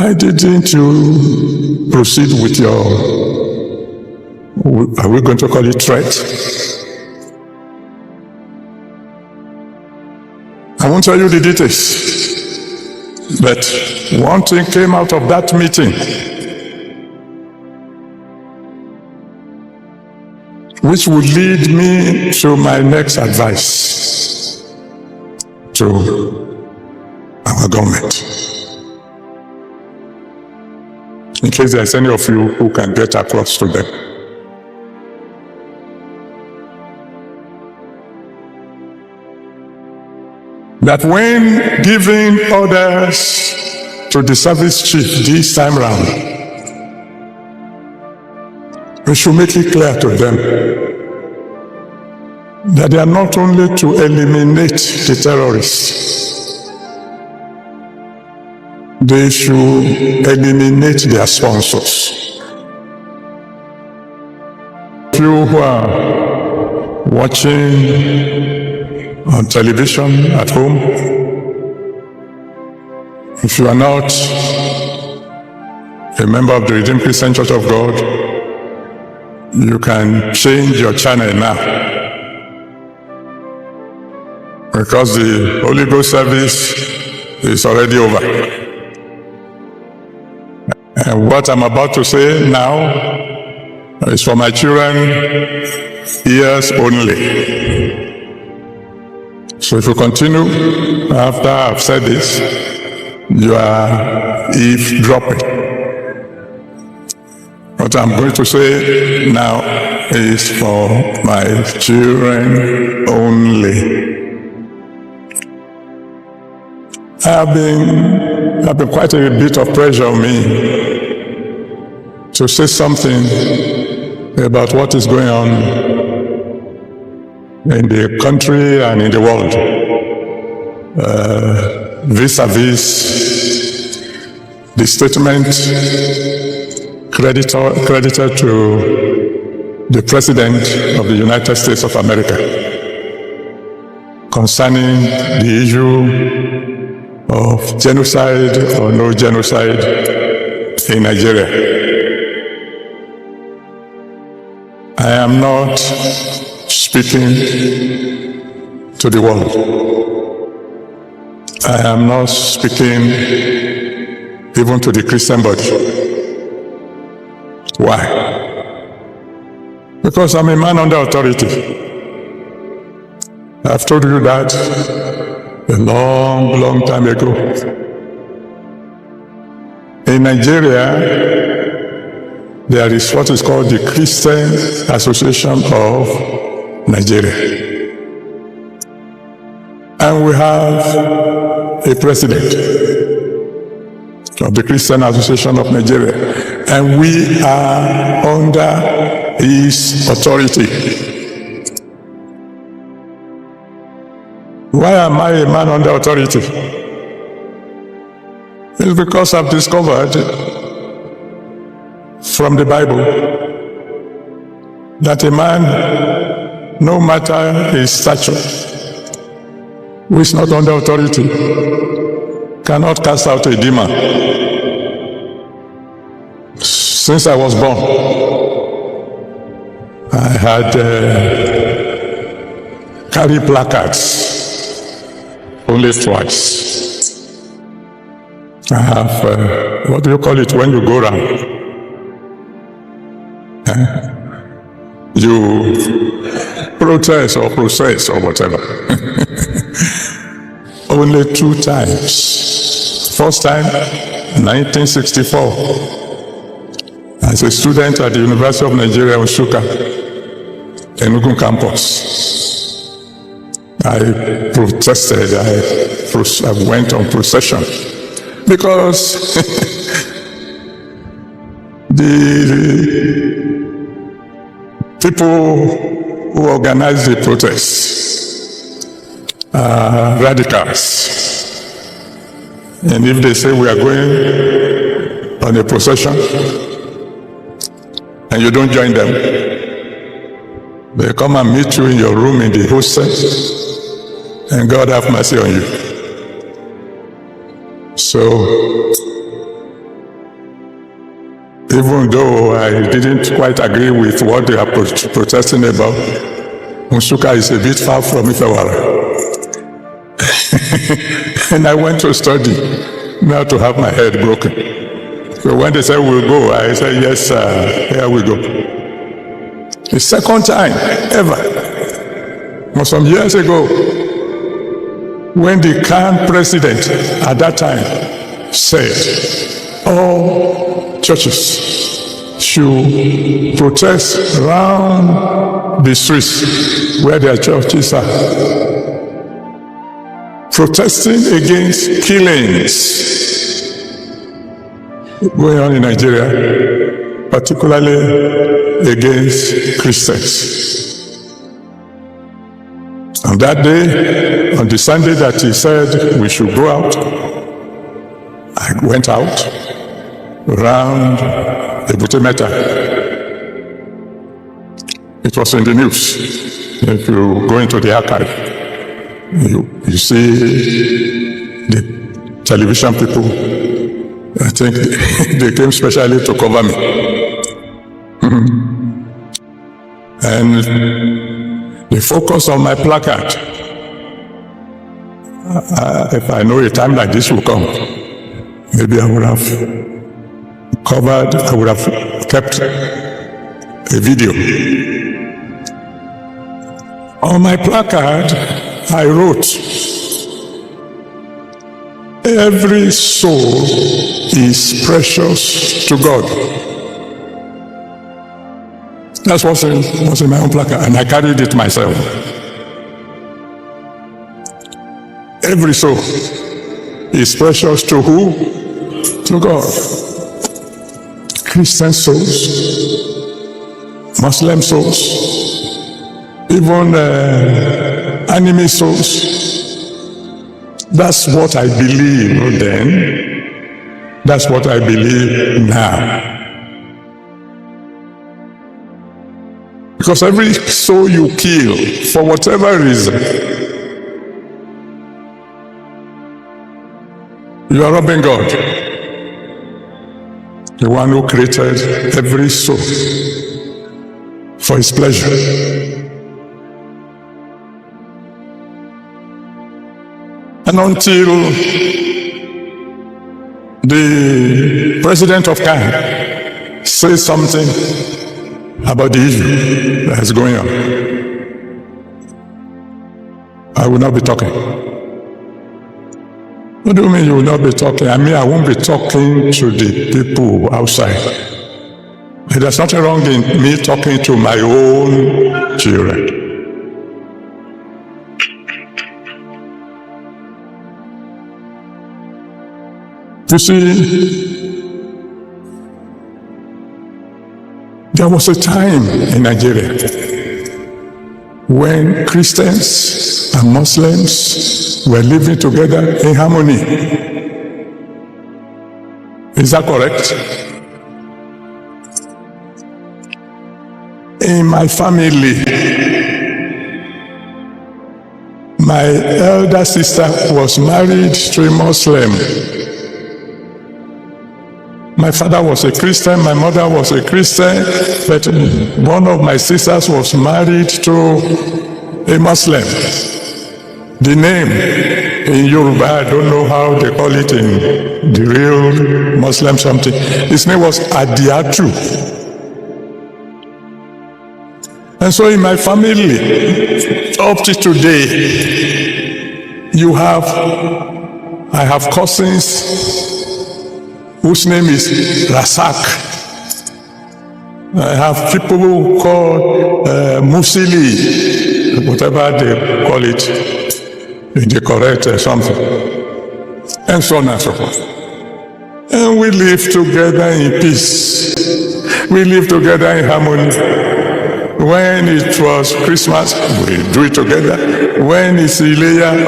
why didn't you proceed with your, are we going to call it threat? I won't tell you the details, but one thing came out of that meeting which would lead me to my next advice to our government. In case there's any of you who can get across to them. That when giving orders to the service chief this time round, we should make it clear to them that they are not only to eliminate the terrorists, they should eliminate their sponsors. You who are watching on television at home, if you are not a member of the Redeemed Christian Church of God, you can change your channel now, because the Holy Ghost service is already over. And what I'm about to say now is for my children ears only. So if you continue after I've said this, you are eavesdropping. What I'm going to say now is for my children only. I've been quite a bit of pressure on me to say something about what is going on in the country and in the world, vis-a-vis the statement credited to the President of the United States of America concerning the issue of genocide or no genocide in Nigeria. I am not speaking to the world. I am not speaking even to the Christian body. Why? Because I'm a man under authority. I've told you that a long time ago. In Nigeria, there is what is called the Christian Association of Nigeria. And we have a president of the Christian Association of Nigeria. And we are under his authority. Why am I a man under authority? It's because I've discovered from the Bible that a man, no matter his stature, who is not under authority, cannot cast out a demon. Since I was born, I had carried placards only twice. I have, what do you call it when you go around? You protest or process or whatever. Only 2 times. First time, 1964, as a student at the University of Nigeria, Nsukka, Enugu campus. I protested, I went on procession because the people who organized the protests are radicals. And if they say we are going on a procession and you don't join them, they come and meet you in your room in the hostel, and God have mercy on you. So even though I didn't quite agree with what they are protesting about. Nsukka is a bit far from Ifewara. And I went to study, not to have my head broken. So when they said we'll go, I said, yes, here we go. The second time ever was some years ago, when the current president at that time said all churches should protest around the streets where their churches are, protesting against killings going on in Nigeria, particularly against Christians. On that day, on the Sunday that he said we should go out, I went out around Ebutemeta. It was in the news. If you go into the archive, you see the television people. I think they came specially to cover me. And the focus on my placard, if I know a time like this will come, maybe I would have covered, I would have kept a video. On my placard, I wrote, every soul is precious to God. That's what's in my own placard, and I carried it myself. Every soul is precious to who? To God. Christian souls, Muslim souls, even enemy souls. That's what I believe then. That's what I believe now. Because every soul you kill, for whatever reason, you are robbing God, the one who created every soul for his pleasure. And until the president of Ghana says something about the issue that is going on, I will not be talking. What do you mean you will not be talking? I mean, I won't be talking to the people outside. There's nothing wrong in me talking to my own children. You see, there was a time in Nigeria when Christians and Muslims were living together in harmony. Is that correct? In my family, my elder sister was married to a Muslim. My father was a Christian, my mother was a Christian, but one of my sisters was married to a Muslim. The name in Yoruba, I don't know how they call it in the real Muslim something. His name was Adiatu. And so in my family, up to today, I have cousins whose name is Rasak. I have people who call Musili, whatever they call it, in the correct something, and so on and so forth. And we live together in peace. We live together in harmony. When it was Christmas, we do it together. When it's Ileya,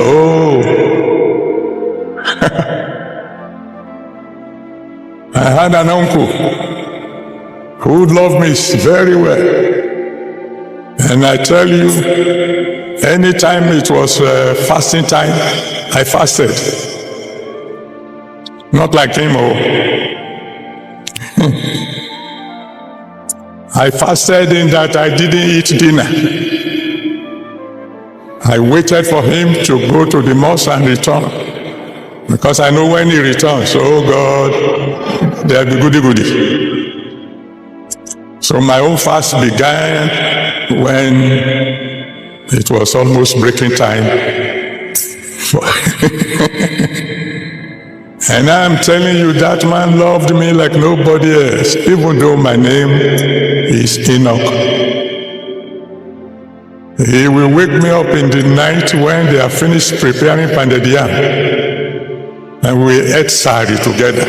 I had an uncle who loved me very well. And I tell you, anytime it was fasting time, I fasted. Not like him. I fasted in that I didn't eat dinner. I waited for him to go to the mosque and return. Because I know when he returns, oh God, there'll be goody. So my own fast began when it was almost breaking time. And I'm telling you, that man loved me like nobody else, even though my name is Enoch. He will wake me up in the night when they are finished preparing pounded yam, and we ate sari together.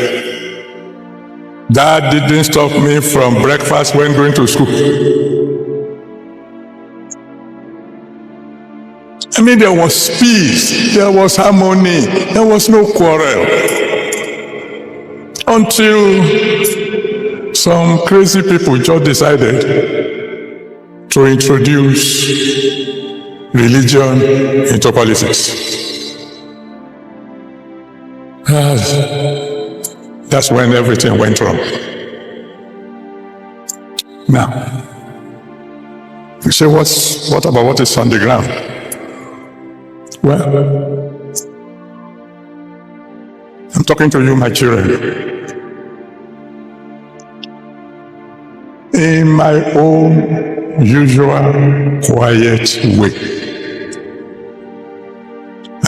That didn't stop me from breakfast when going to school. I mean, there was peace, there was harmony, there was no quarrel. Until some crazy people just decided to introduce religion into politics. That's when everything went wrong. Now, you say, what about what is on the ground? Well, I'm talking to you, my children. In my own usual quiet way,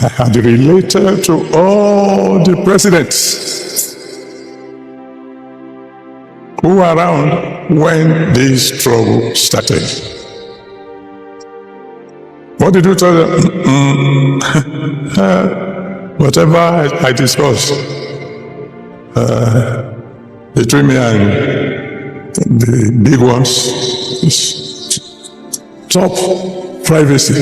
I had related to all the presidents who were around when this trouble started. What did you tell them? Whatever I discussed between me and the big ones is top privacy.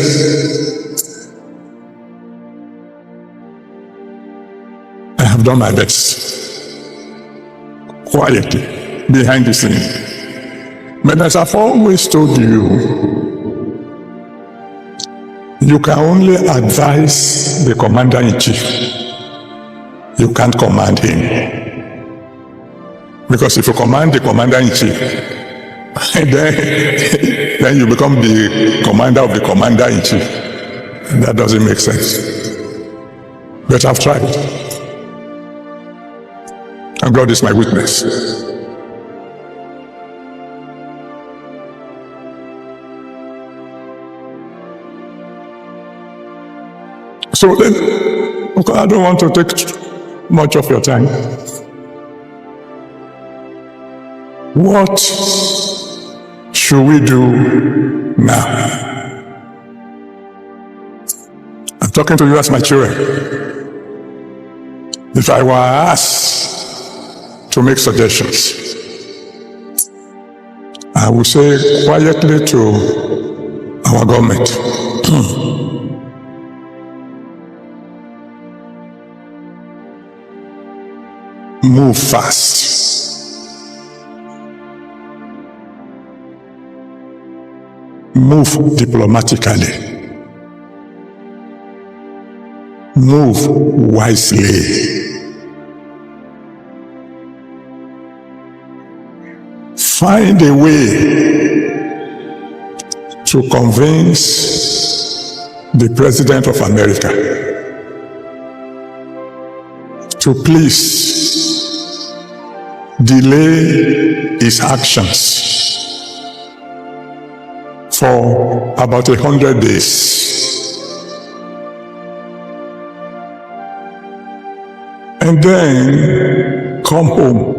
I have done my best, quietly, behind the scene. But as I've always told you, you can only advise the commander-in-chief. You can't command him. Because if you command the commander-in-chief, then you become the commander of the commander-in-chief. That doesn't make sense. But I've tried. And God is my witness. So then, okay, I don't want to take much of your time. What should we do now? I'm talking to you as my children. If I were asked to make suggestions, I would say quietly to our government, move fast. Move diplomatically. Move wisely. Find a way to convince the President of America to please delay his actions for about 100 days. And then come home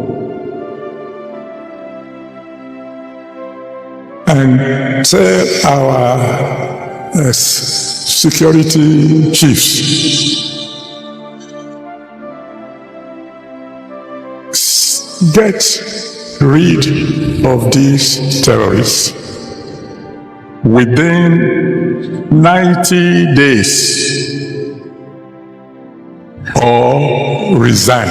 and tell our security chiefs, get rid of these terrorists within 90 days or resign.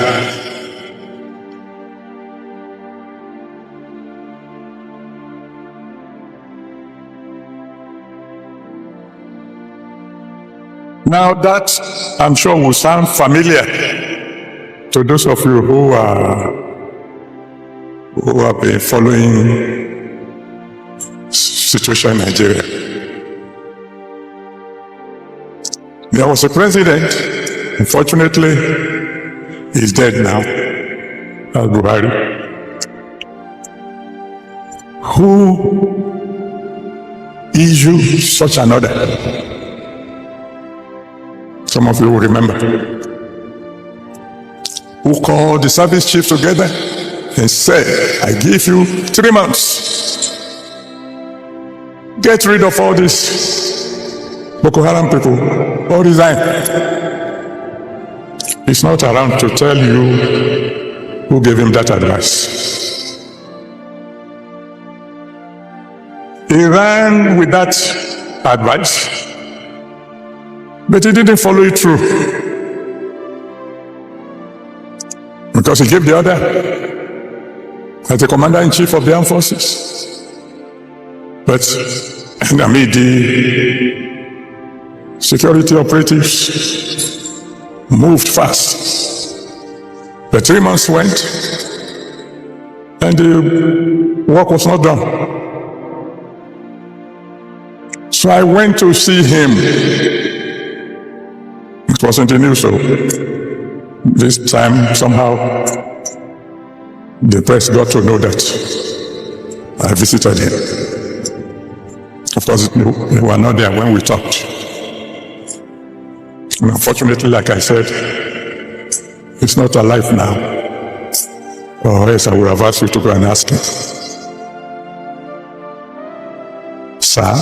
Now that, I'm sure, will sound familiar to those of you who have been following situation in Nigeria. There was a president, unfortunately, he's dead now, Buhari, who issued such an order. Some of you will remember. Who called the service chief together and said, I give you 3 months. Get rid of all these Boko Haram people, or resign. He's not around to tell you who gave him that advice. He ran with that advice, but he didn't follow it through. Because he gave the order as the commander-in-chief of the armed forces. But the security operatives moved fast. The 3 months went, and the work was not done. So I went to see him. It wasn't the news, so this time somehow the press got to know that I visited him. Of course, they were not there when we talked. And unfortunately, like I said, he's not alive now. Or else I would have asked you to go and ask him. Sir,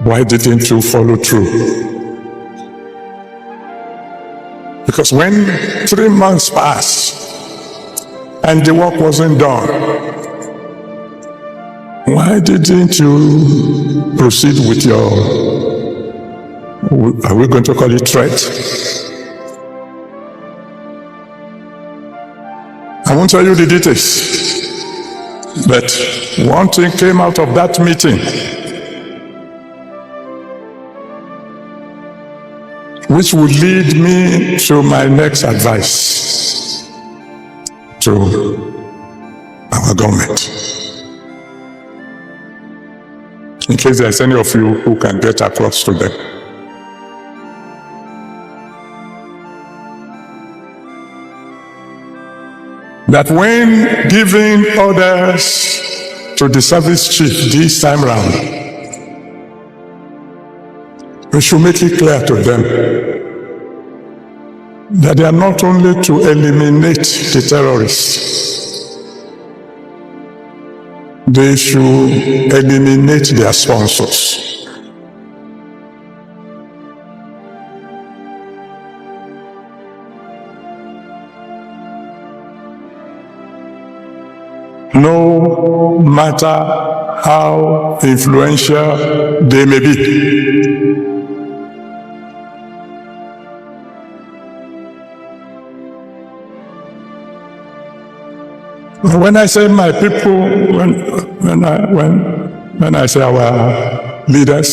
why didn't you follow through? Because when 3 months passed and the work wasn't done, why didn't you proceed with your, are we going to call it threat? I won't tell you the details, but one thing came out of that meeting which would lead me to my next advice to our government. In case there's any of you who can get across to them. That when giving orders to the service chief this time round, we should make it clear to them that they are not only to eliminate the terrorists, they should eliminate their sponsors. No matter how influential they may be. When I say my people, when I say our leaders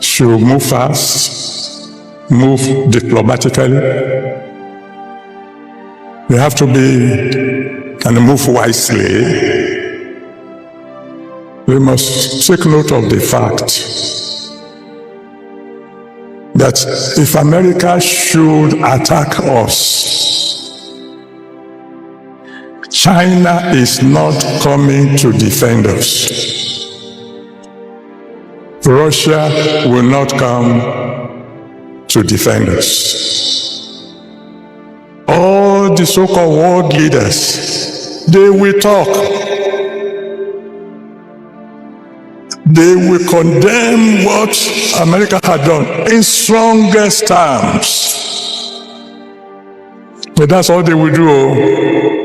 should move fast, move diplomatically, they have to be and move wisely. We must take note of the fact that if America should attack us, China is not coming to defend us. Russia will not come to defend us. All the so-called world leaders, they will talk. They will condemn what America had done in strongest terms. But that's all they will do.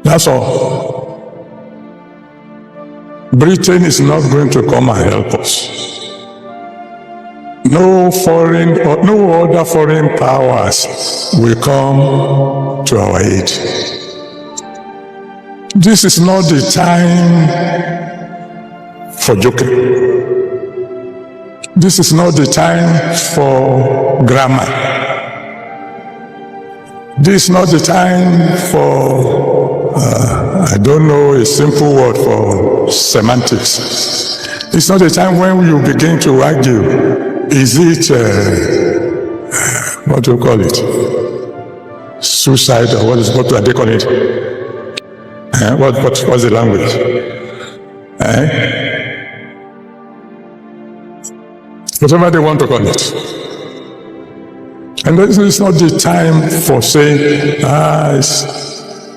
That's all. Britain is not going to come and help us. No foreign or no other foreign powers will come to our aid. This is not the time for joking. This is not the time for grammar. This is not the time for I don't know a simple word for semantics. It's not a time when you begin to argue. Is it, what do you call it? Suicide, or what do they call it? What's the language? Whatever they want to call it. And this is not the time for saying, it's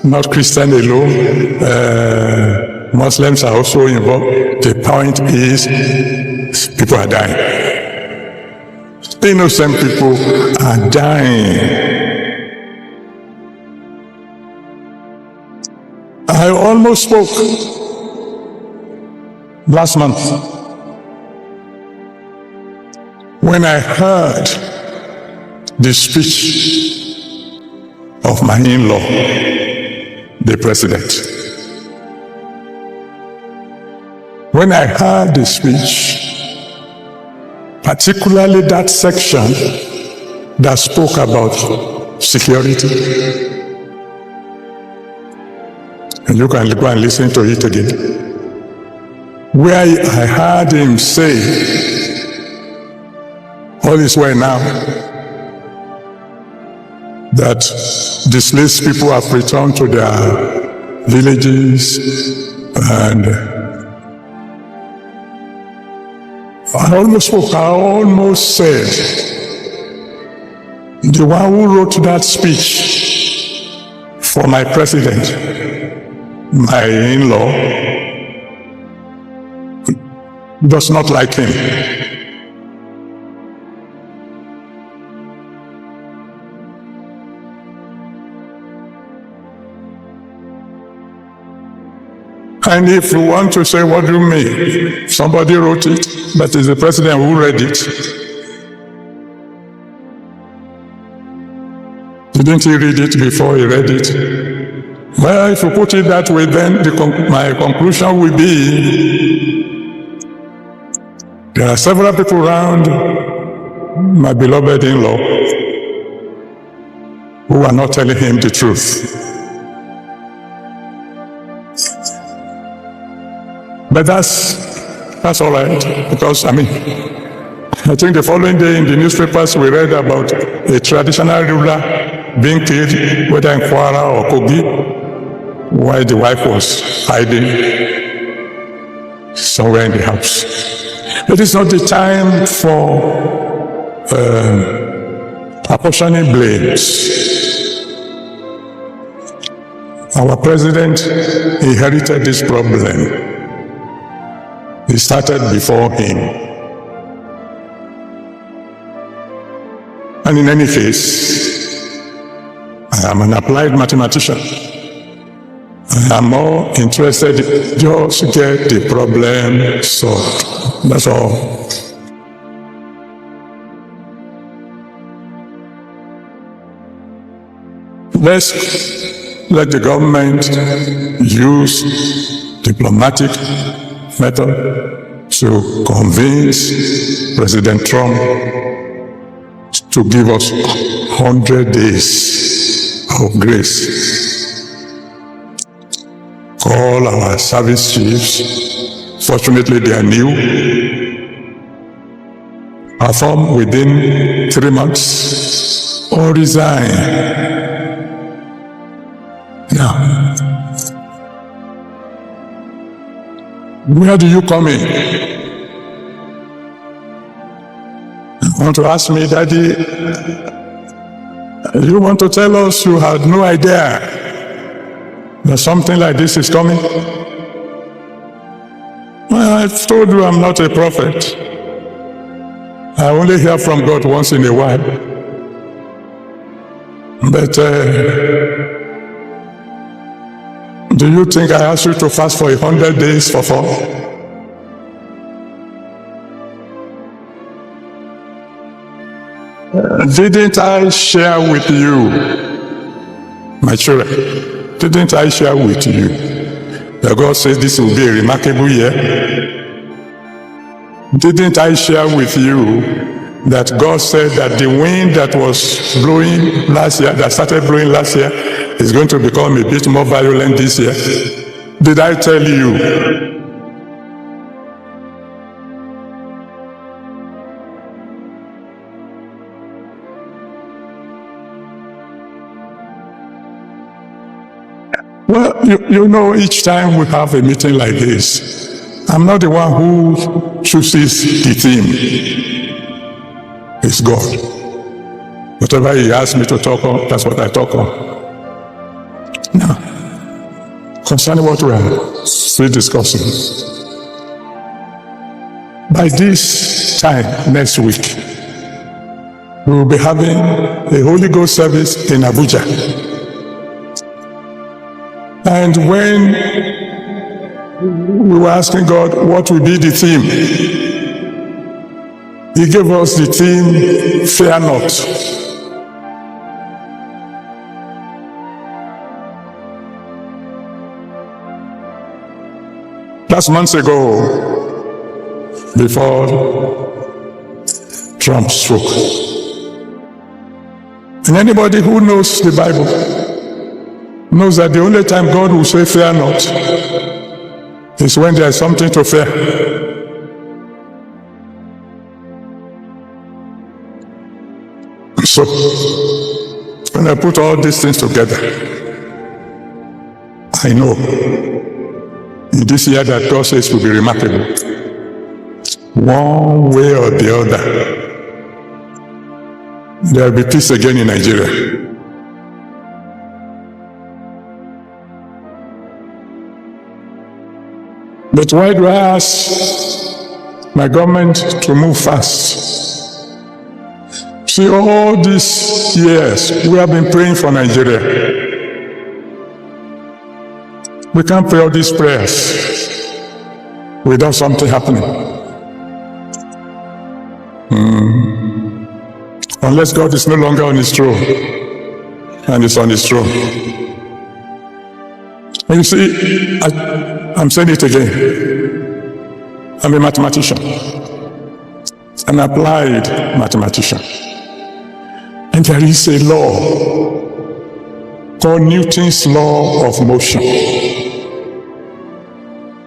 not Christian alone, Muslims are also involved. The point is, people are dying. Innocent people are dying. I almost spoke last month when I heard the speech of my in-law, the president. When I heard the speech, particularly that section that spoke about security, and you can go and listen to it again, where I heard him say, all is well now, that displaced people have returned to their villages, and I almost said, the one who wrote that speech for my president, my in-law, does not like him. And if you want to say, what do you mean? Somebody wrote it, but it's the president who read it. Didn't he read it before he read it? Well, if you put it that way, then my conclusion will be, there are several people around my beloved in-law who are not telling him the truth. But that's all right, because I think the following day in the newspapers we read about a traditional ruler being killed, whether in Kwara or Kogi, while the wife was hiding somewhere in the house. But it's not the time for apportioning blames. Our president inherited this problem. It started before him. And in any case, I am an applied mathematician. I am more interested in just get the problem solved. That's all. Let's let the government use diplomatic method to convince President Trump to give us 100 days of grace. Call our service chiefs, fortunately they are new, perform within 3 months or resign. Now, where do you come in? You want to ask me, Daddy, you want to tell us you had no idea that something like this is coming? Well, I've told you I'm not a prophet. I only hear from God once in a while. But do you think I asked you to fast for 100 days for fun? Didn't I share with you, my children, didn't I share with you that God says this will be a remarkable year? Didn't I share with you that God said that the wind that was blowing last year, that started blowing last year, is going to become a bit more violent this year. Did I tell you? Well, you know, each time we have a meeting like this, I'm not the one who chooses the theme. It's God. Whatever He asks me to talk on, that's what I talk on. Now, concerning what we are still discussing, by this time next week, we will be having a Holy Ghost service in Abuja. And when we were asking God what will be the theme, He gave us the theme, fear not. That's months ago, before Trump spoke. And anybody who knows the Bible knows that the only time God will say fear not is when there is something to fear. So, when I put all these things together, I know in this year that God says will be remarkable. One way or the other, there will be peace again in Nigeria. But why do I ask my government to move fast? See, all these years we have been praying for Nigeria. We can't pray all these prayers without something happening. Unless God is no longer on His throne and is on His throne. And you see, I'm saying it again. I'm a mathematician, an applied mathematician. And there is a law called Newton's law of motion.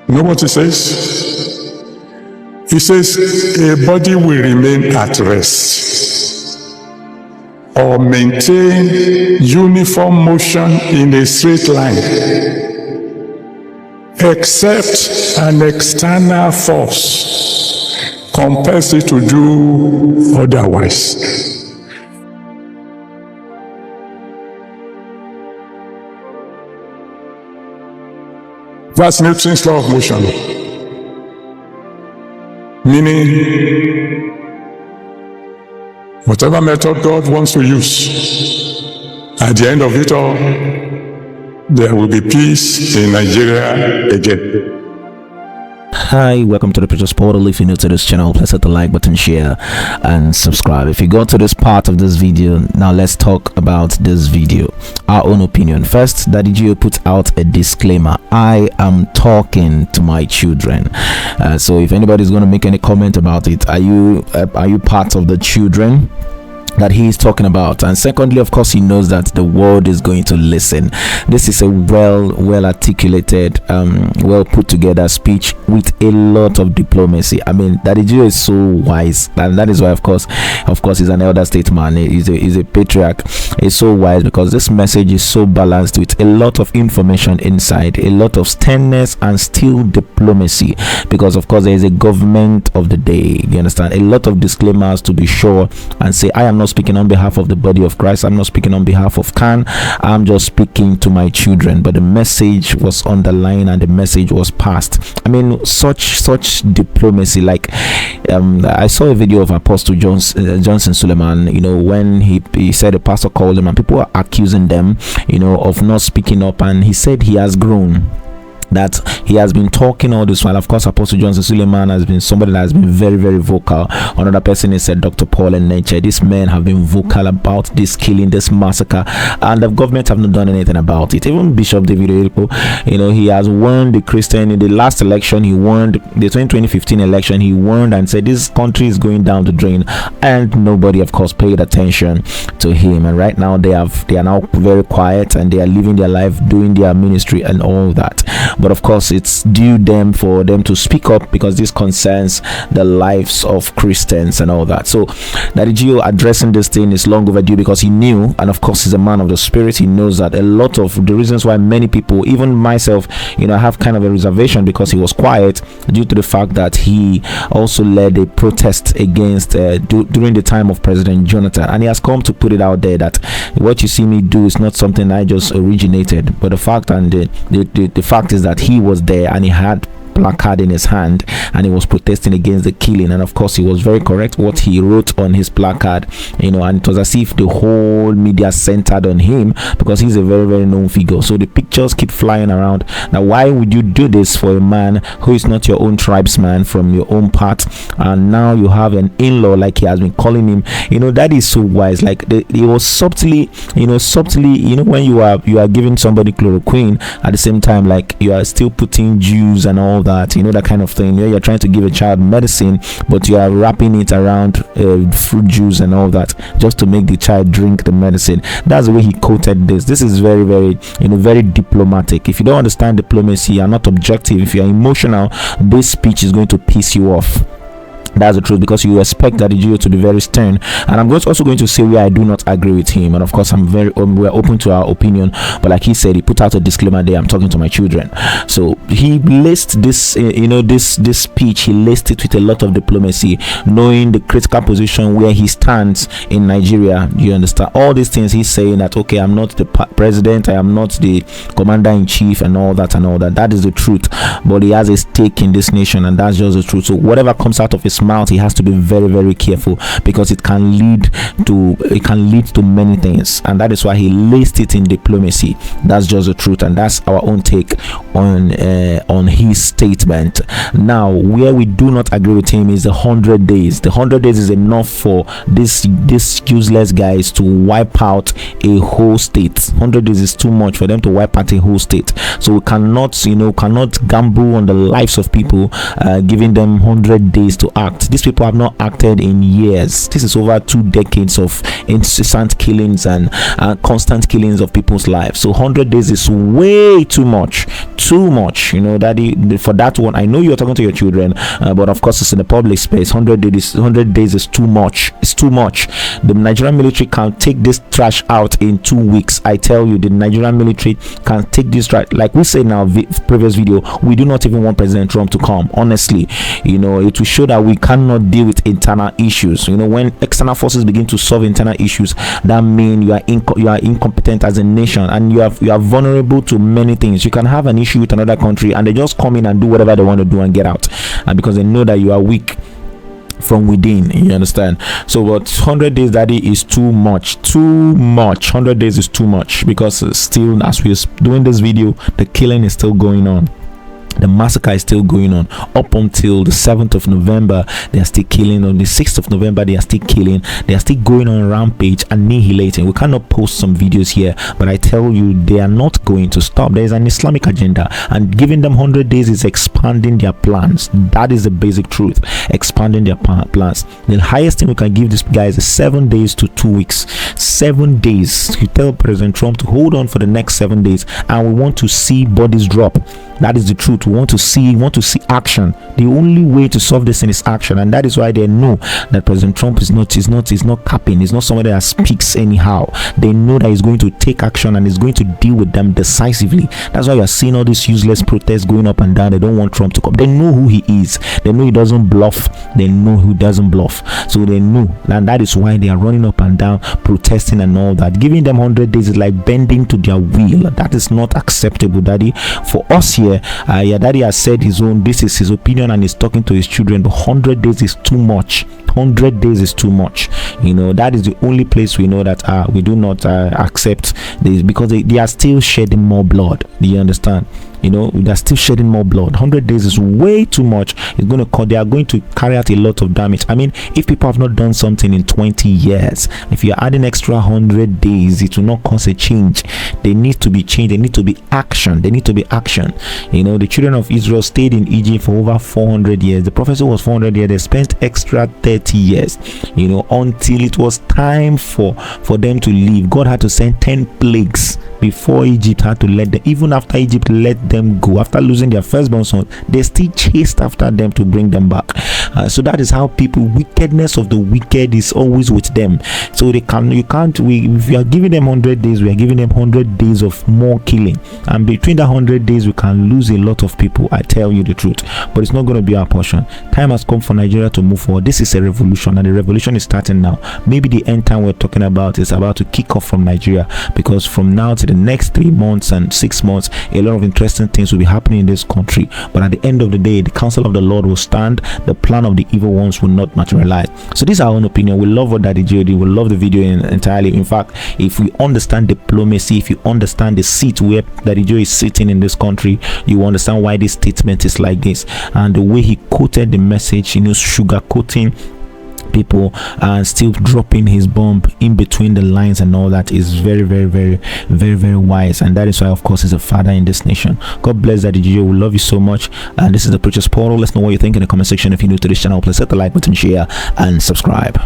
You know what it says? It says a body will remain at rest or maintain uniform motion in a straight line, except an external force compels it to do otherwise. That's Newton's law of motion. Meaning, whatever method God wants to use, at the end of it all, there will be peace in Nigeria again. Hi, welcome to the Preacher's Portal. If you're new to this channel, please hit the like button, share and subscribe. If you go to this part of this video, now let's talk about this video, our own opinion. First, Adeboye put out a disclaimer: I am talking to my children. So if anybody's going to make any comment about it, are you part of the children that he is talking about? And secondly, of course, he knows that the world is going to listen. This is a well articulated, well put together speech with a lot of diplomacy. I mean, Adeboye is so wise, and that is why, of course he's an elder statesman. He's a patriarch. He's so wise because this message is so balanced with a lot of information inside, a lot of sternness and still diplomacy, because of course there is a government of the day. You understand? A lot of disclaimers to be sure and say, I am not speaking on behalf of the body of Christ. I'm not speaking on behalf of Khan. I'm just speaking to my children. But the message was underlined and the message was passed. I mean, such diplomacy. Like, I saw a video of Apostle Johnson Suleiman, you know, when he said a pastor called him and people were accusing them, you know, of not speaking up, and he said he has grown. that he has been talking all this while. Of course, Apostle Johnson Suleiman has been somebody that has been very, very vocal. Another person is Dr. Paul and Nature. These men have been vocal about this killing, this massacre, and the government have not done anything about it. Even Bishop David Oyedepo, you know, he has warned the Christian in the last election. He warned the 2015 election. He warned and said this country is going down the drain, and nobody, of course, paid attention to him. And right now they are now very quiet, and they are living their life, doing their ministry and all that. But of course, it's due them for them to speak up, because this concerns the lives of Christians and all that. So Daddy Gio addressing this thing is long overdue, because he knew, and of course he's a man of the spirit, he knows that a lot of the reasons why many people, even myself, you know, have kind of a reservation because he was quiet, due to the fact that he also led a protest against during the time of President Jonathan, and he has come to put it out there that what you see me do is not something I just originated, but the fact and the fact is that he was there, and he had placard in his hand, and he was protesting against the killing. And of course, he was very correct what he wrote on his placard, you know, and it was as if the whole media centered on him, because he's a very, very known figure. So the pictures keep flying around. Now, why would you do this for a man who is not your own tribesman from your own part, and now you have an in-law, like he has been calling him? You know, that is so wise. Like he was subtly, you know, when you are giving somebody chloroquine, at the same time, like you are still putting juice and all that, you know, that kind of thing. You're trying to give a child medicine, but you are wrapping it around fruit juice and all that, just to make the child drink the medicine. That's the way he quoted this. This is very, very, you know, very diplomatic. If you don't understand diplomacy, you're not objective, if you're emotional, this speech is going to piss you off. That's the truth, because you expect that the Gio to be very stern. And I'm also going to say where I do not agree with him, and of course we're open to our opinion, but like he said, he put out a disclaimer there, I'm talking to my children. So he laced this, you know, this speech, he laced it with a lot of diplomacy, knowing the critical position where he stands in Nigeria. You understand all these things he's saying, that okay, I'm not the president, I am not the commander-in-chief and all that. That is the truth, but he has a stake in this nation, and that's just the truth. So whatever comes out of his mouth, he has to be very, very careful, because it can lead to many things, and that is why he laced it in diplomacy. That's just the truth, and that's our own take on his statement. Now, where we do not agree with him is the 100 days. The 100 days is enough for this useless guys to wipe out a whole state. 100 days is too much for them to wipe out a whole state. So we cannot gamble on the lives of people, giving them 100 days to act. These people have not acted in years. This is over 2 decades of incessant killings and constant killings of people's lives. So 100 days is way too much. You know, Daddy, for that one, I know you're talking to your children, but of course it's in the public space. 100 days is too much. It's too much. The Nigerian military can take this trash out in 2 weeks. I tell you, the Nigerian military can take this trash. Like we said in our previous video, we do not even want President Trump to come. Honestly, you know, it will show that we cannot deal with internal issues. You know, when external forces begin to solve internal issues, that means you are incompetent as a nation, and you are vulnerable to many things. You can have an issue with another country, and they just come in and do whatever they want to do and get out, and because they know that you are weak from within, you understand. So but 100 days, Daddy, is too much. 100 days is too much, because still, as we're doing this video, the killing is still going on. The massacre is still going on. Up until the 7th of November, they are still killing. On the 6th of November, they are still killing. They are still going on rampage, annihilating. We cannot post some videos here, but I tell you, they are not going to stop. There is an Islamic agenda, and giving them 100 days is expanding their plans. That is the basic truth. Expanding their plans. The highest thing we can give these guys is 7 days to 2 weeks. 7 days. You tell President Trump to hold on for the next 7 days, and we want to see bodies drop. That is the truth. We want to see action. The only way to solve this thing is action, and that is why they know that President Trump is not capping. He's not somebody that speaks anyhow. They know that he's going to take action and is going to deal with them decisively. That's why you are seeing all these useless protests going up and down. They don't want Trump to come. They know who he is. They know he doesn't bluff. They know who doesn't bluff. So they know, and that is why they are running up and down, protesting and all that. Giving them 100 days is like bending to their will. That is not acceptable, Daddy. For us here, Daddy has said his own. This is his opinion, and he's talking to his children. But 100 days is too much. 100 days is too much. You know, that is the only place we know that we do not accept this, because they are still shedding more blood. Do you understand? You know, they're still shedding more blood. 100 days is way too much. They are going to carry out a lot of damage. I mean, if people have not done something in 20 years, if you're adding extra 100 days, it will not cause a change. They need to be changed. They need to be action. You know, the children of Israel stayed in Egypt for over 400 years. The prophecy was 400 years. They spent extra 30 years, you know, until it was time for them to leave. God had to send 10 plagues before Egypt had to let them. Even after Egypt let them go, after losing their firstborn son, they still chased after them to bring them back. So that is how wickedness of the wicked is always with them. So if we are giving them 100 days, we are giving them 100 days of more killing, and between the 100 days we can lose a lot of people. I tell you the truth, but it's not going to be our portion. Time has come for Nigeria to move forward. This is a revolution, and the revolution is starting now. Maybe the end time we're talking about is about to kick off from Nigeria, because from now to the next 3 months and 6 months, a lot of interesting things will be happening in this country. But at the end of the day, the counsel of the Lord will stand. The plan of the evil ones will not materialize. So this is our own opinion. We love what Adeboye did. We love the video entirely. In fact, if we understand diplomacy, if you understand the seat where Adeboye is sitting in this country, you understand why this statement is like this, and the way he quoted the message, you know, sugarcoating people and still dropping his bomb in between the lines and all that, is very, very, very, very, very wise. And that is why, of course, he's a father in this nation. God bless Adeboye. We love you so much. And this is the Preacher's Portal. Let's know what you think in the comment section. If you're new to this channel, please hit the like button, share, and subscribe.